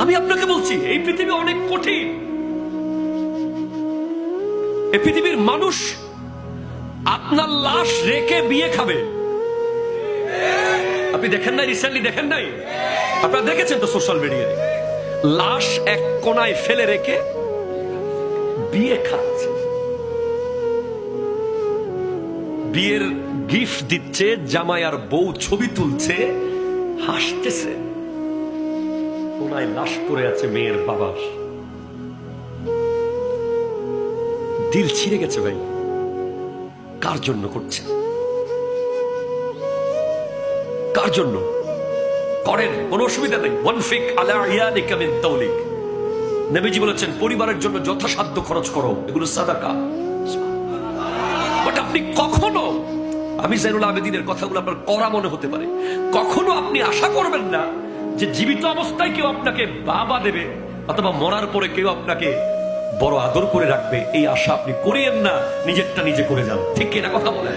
আমি আপনাকে বলছি এই পৃথিবী অনেক কঠিন। এই পৃথিবীর মানুষ আপনার লাশ রেখে বিয়ে খাবে। আপনি দেখেন নাই, রিসেন্টলি দেখেন নাই? আপনারা দেখেছেন তো সোশ্যাল মিডিয়ায়, লাশ এক কোনায় ফেলে রেখে বিয়ে খাচ্ছে, বিয়ের গিফট দিচ্ছে, জামাই আর বউ ছবি তুলছে, হাসতেছে, কোনায় লাশ পড়ে আছে মেয়ের বাবার। দিল ছিঁড়ে গেছে ভাই। কার জন্য করছে? কার জন্য করেন? কোন অসুবিধা নেই। ওয়ানফিক আলা ইয়ালিকা মিন তাওলিক, নবীজি বলেছেন পরিবারের জন্য যথাসাধ্য খরচ করো, এগুলো সাদাকা। বাট আপনি কখনো, আমি জাইনুল আবেদিনের কথাগুলো আপনার করা মনে হতে পারে, কখনো আপনি আশা করবেন না যে জীবিত অবস্থায় কেউ আপনাকে বাবা দেবে অথবা মরার পরে কেউ আপনাকে বড় আদর করে রাখবে। এই আশা আপনি করিয়েন না, নিজেরটা নিজে করে যান। ঠিক কিনা কথা বলেন?